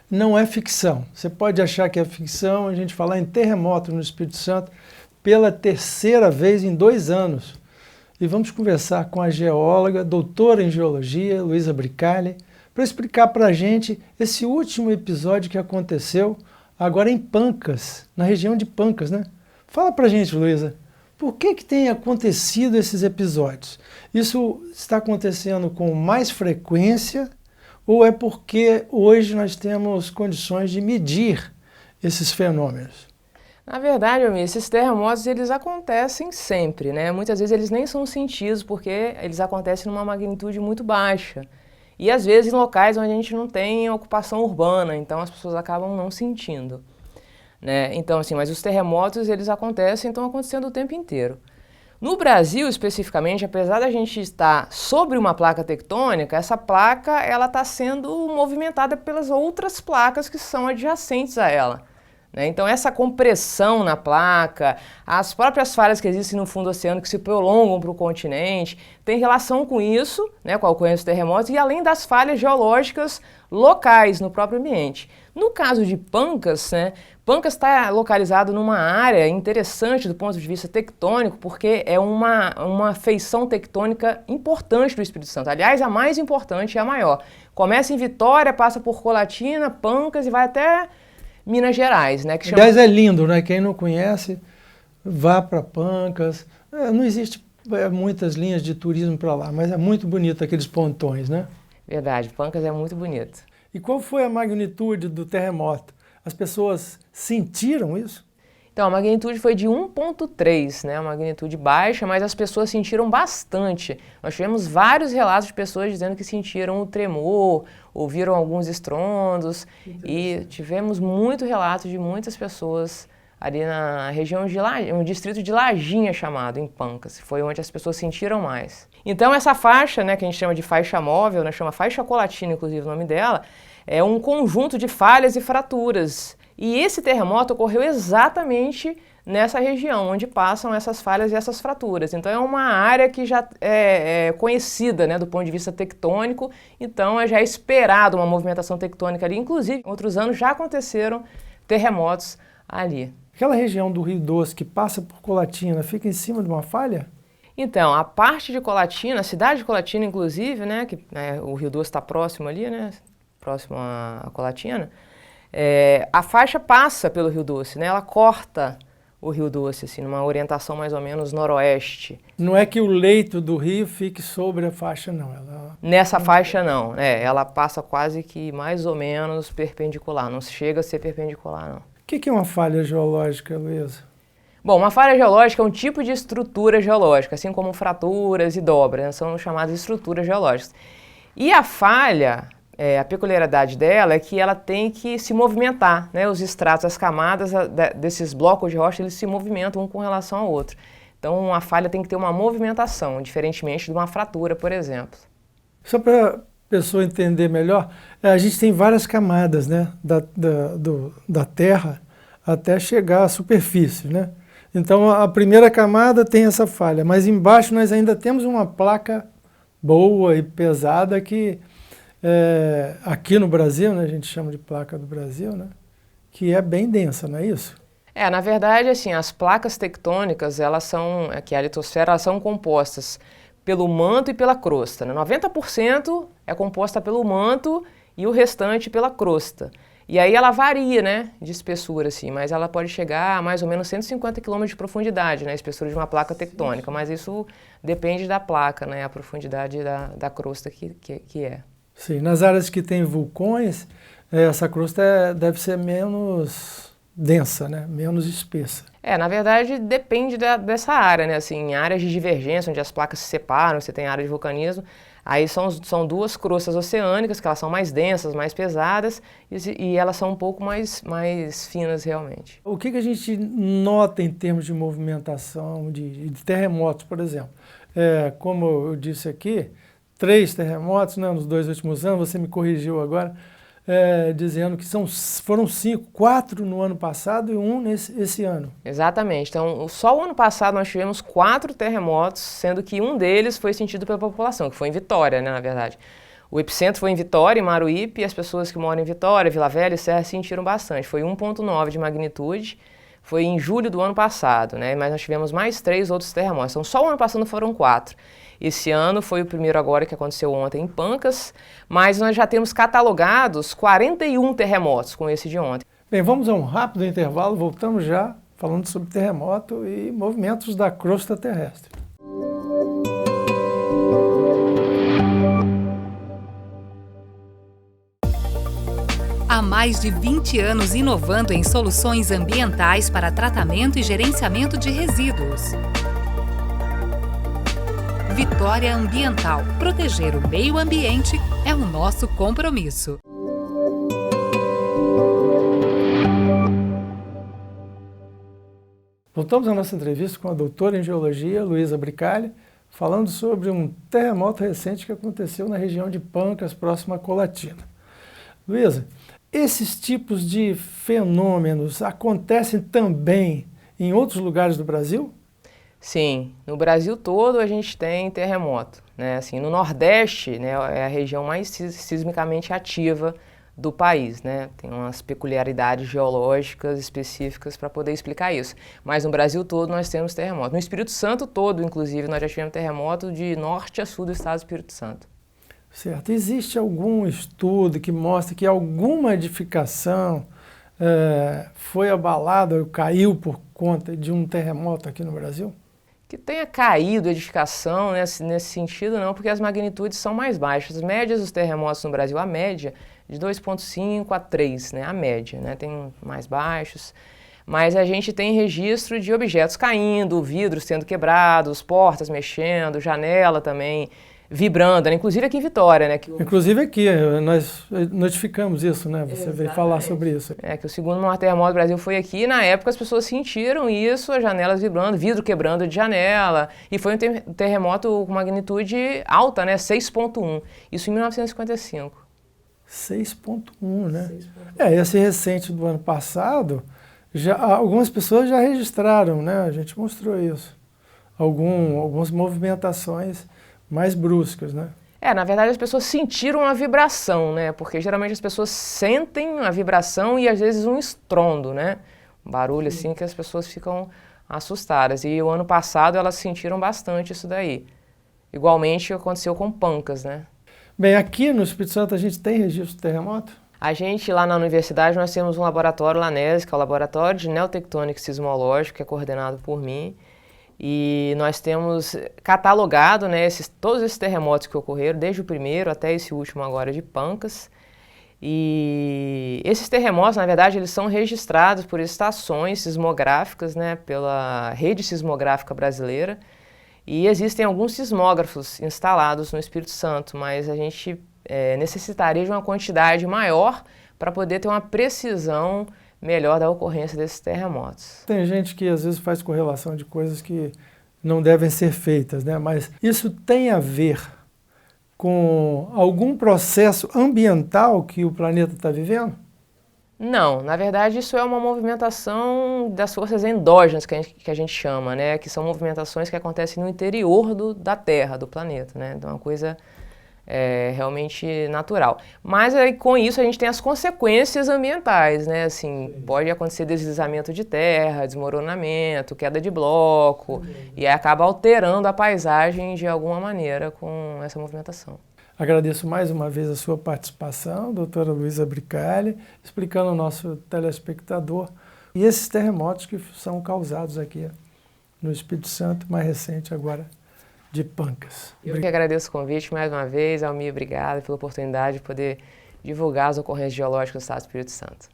não é ficção. Você pode achar que é ficção a gente falar em terremoto no Espírito Santo pela terceira vez em 2 anos. E vamos conversar com a geóloga, doutora em geologia, Luísa Bricali, para explicar para a gente esse último episódio que aconteceu agora em Pancas, na região de Pancas, né? Fala para a gente, Luísa, por que tem acontecido esses episódios? Isso está acontecendo com mais frequência ou é porque hoje nós temos condições de medir esses fenômenos? Na verdade, Almir, esses terremotos eles acontecem sempre, né? Muitas vezes eles nem são sentidos porque eles acontecem numa magnitude muito baixa. E às vezes em locais onde a gente não tem ocupação urbana, então as pessoas acabam não sentindo, né? Então assim, mas os terremotos eles acontecem, estão acontecendo o tempo inteiro. No Brasil, especificamente, apesar da gente estar sobre uma placa tectônica, essa placa ela está sendo movimentada pelas outras placas que são adjacentes a ela, né? Então essa compressão na placa, as próprias falhas que existem no fundo oceânico que se prolongam para o continente, tem relação com isso, né, com a ocorrência dos terremotos, e além das falhas geológicas locais no próprio ambiente. No caso de Pancas, né, Pancas está localizado numa área interessante do ponto de vista tectônico, porque é uma feição tectônica importante do Espírito Santo. Aliás, a mais importante e a maior. Começa em Vitória, passa por Colatina, Pancas e vai até Minas Gerais, né? Que chama... Aliás, é lindo, né? Quem não conhece, vá para Pancas. Não existe muitas linhas de turismo para lá, mas é muito bonito aqueles pontões, né? Verdade, Pancas é muito bonito. E qual foi a magnitude do terremoto? As pessoas sentiram isso? Então, a magnitude foi de 1,3, né? Uma magnitude baixa, mas as pessoas sentiram bastante. Nós tivemos vários relatos de pessoas dizendo que sentiram o tremor, ouviram alguns estrondos e tivemos muito relato de muitas pessoas ali na região de um distrito de Lajinha chamado, em Pancas, foi onde as pessoas sentiram mais. Então essa faixa, né, que a gente chama de faixa móvel, né, chama faixa colatina, inclusive o nome dela, é um conjunto de falhas e fraturas. E esse terremoto ocorreu exatamente nessa região, onde passam essas falhas e essas fraturas. Então é uma área que já é conhecida, né, do ponto de vista tectônico, então já é esperado uma movimentação tectônica ali. Inclusive, em outros anos já aconteceram terremotos ali. Aquela região do Rio Doce que passa por Colatina fica em cima de uma falha? Então, a parte de Colatina, a cidade de Colatina, inclusive, né, que o Rio Doce está próximo ali, né, próximo a Colatina, a faixa passa pelo Rio Doce, né, ela corta o Rio Doce, assim, numa orientação mais ou menos noroeste. Não é que o leito do rio fique sobre a faixa, não. Nessa faixa, não. Ela passa quase que mais ou menos perpendicular, não chega a ser perpendicular, não. O que é uma falha geológica, Luísa? Bom, uma falha geológica é um tipo de estrutura geológica, assim como fraturas e dobras, né, são chamadas estruturas geológicas. E a falha, a peculiaridade dela é que ela tem que se movimentar, né? Os estratos, as camadas desses blocos de rocha, eles se movimentam um com relação ao outro. Então, a falha tem que ter uma movimentação, diferentemente de uma fratura, por exemplo. Só para a pessoa entender melhor, a gente tem várias camadas, né? Da Terra até chegar à superfície, né? Então, a primeira camada tem essa falha, mas embaixo nós ainda temos uma placa boa e pesada que... aqui no Brasil, né, a gente chama de placa do Brasil, né, que é bem densa, não é isso? Na verdade, assim, as placas tectônicas, elas são, que é a litosfera, elas são compostas pelo manto e pela crosta, né? 90% é composta pelo manto e o restante pela crosta. E aí ela varia, né, de espessura, assim, mas ela pode chegar a mais ou menos 150 km de profundidade, né, a espessura de uma placa tectônica, mas isso depende da placa, né, a profundidade da crosta que é. Sim, nas áreas que tem vulcões, essa crosta deve ser menos densa, né? Menos espessa. Na verdade, depende dessa área, né? Assim, em áreas de divergência, onde as placas se separam, você tem área de vulcanismo, aí são duas crostas oceânicas, que elas são mais densas, mais pesadas, e elas são um pouco mais finas realmente. O que a gente nota em termos de movimentação, de terremotos, por exemplo? Como eu disse aqui, 3 terremotos, né, nos 2 últimos anos, você me corrigiu agora, dizendo que foram 5, 4 no ano passado e 1 esse ano. Exatamente. Então, só o ano passado nós tivemos 4 terremotos, sendo que um deles foi sentido pela população, que foi em Vitória, né, na verdade. O epicentro foi em Vitória, em Maruípe, e as pessoas que moram em Vitória, Vila Velha e Serra sentiram bastante. Foi 1,9 de magnitude, foi em julho do ano passado, né? Mas nós tivemos mais 3 outros terremotos. Então só o ano passado foram 4. Esse ano foi o primeiro agora que aconteceu ontem em Pancas, mas nós já temos catalogados 41 terremotos com esse de ontem. Bem, vamos a um rápido intervalo, voltamos já falando sobre terremoto e movimentos da crosta terrestre. Há mais de 20 anos inovando em soluções ambientais para tratamento e gerenciamento de resíduos. Vitória Ambiental. Proteger o meio ambiente é o nosso compromisso. Voltamos à nossa entrevista com a doutora em Geologia, Luísa Bricalli, falando sobre um terremoto recente que aconteceu na região de Pancas, próximo a Colatina. Luísa, esses tipos de fenômenos acontecem também em outros lugares do Brasil? Sim, no Brasil todo a gente tem terremoto, né? Assim, no Nordeste, né, é a região mais sismicamente ativa do país, né? Tem umas peculiaridades geológicas específicas para poder explicar isso. Mas no Brasil todo nós temos terremoto. No Espírito Santo todo, inclusive, nós já tivemos terremoto de norte a sul do estado do Espírito Santo. Certo. Existe algum estudo que mostra que alguma edificação foi abalada ou caiu por conta de um terremoto aqui no Brasil? Que tenha caído a edificação nesse sentido não, porque as magnitudes são mais baixas. As médias dos terremotos no Brasil, a média de 2,5 a 3, né, a média, né, tem mais baixos. Mas a gente tem registro de objetos caindo, vidros sendo quebrados, portas mexendo, janela também vibrando, né? Inclusive aqui em Vitória, né? Inclusive aqui, nós notificamos isso, né? Você veio falar sobre isso. É que o segundo maior terremoto do Brasil foi aqui, e na época as pessoas sentiram isso, as janelas vibrando, vidro quebrando de janela, e foi um terremoto com magnitude alta, né? 6,1, isso em 1955. 6,1, né? 6,1. Esse recente do ano passado, algumas pessoas já registraram, né? A gente mostrou isso. Algumas movimentações mais bruscas, né? Na verdade as pessoas sentiram a vibração, né? Porque geralmente as pessoas sentem a vibração e às vezes um estrondo, né? Um barulho assim que as pessoas ficam assustadas. E o ano passado elas sentiram bastante isso daí. Igualmente aconteceu com Pancas, né? Bem, aqui no Espírito Santo a gente tem registro de terremoto? A gente, lá na universidade, nós temos um laboratório LANES, que é o Laboratório de Neotectônica e Sismológica, que é coordenado por mim. E nós temos catalogado, né, todos esses terremotos que ocorreram, desde o primeiro até esse último agora de Pancas. E esses terremotos, na verdade, eles são registrados por estações sismográficas, né, pela Rede Sismográfica Brasileira. E existem alguns sismógrafos instalados no Espírito Santo, mas a gente necessitaria de uma quantidade maior para poder ter uma precisão melhor da ocorrência desses terremotos. Tem gente que às vezes faz correlação de coisas que não devem ser feitas, né? Mas isso tem a ver com algum processo ambiental que o planeta está vivendo? Não, na verdade isso é uma movimentação das forças endógenas que a gente chama, né? Que são movimentações que acontecem no interior da Terra, do planeta, né? Então é uma coisa realmente natural. Mas aí, com isso a gente tem as consequências ambientais, né? Assim, pode acontecer deslizamento de terra, desmoronamento, queda de bloco, e aí acaba alterando a paisagem de alguma maneira com essa movimentação. Agradeço mais uma vez a sua participação, doutora Luísa Bricalli, explicando ao nosso telespectador e esses terremotos que são causados aqui no Espírito Santo, mais recente agora, de Pancas. Eu que agradeço o convite mais uma vez, Almir, obrigada pela oportunidade de poder divulgar as ocorrências geológicas do Estado do Espírito Santo.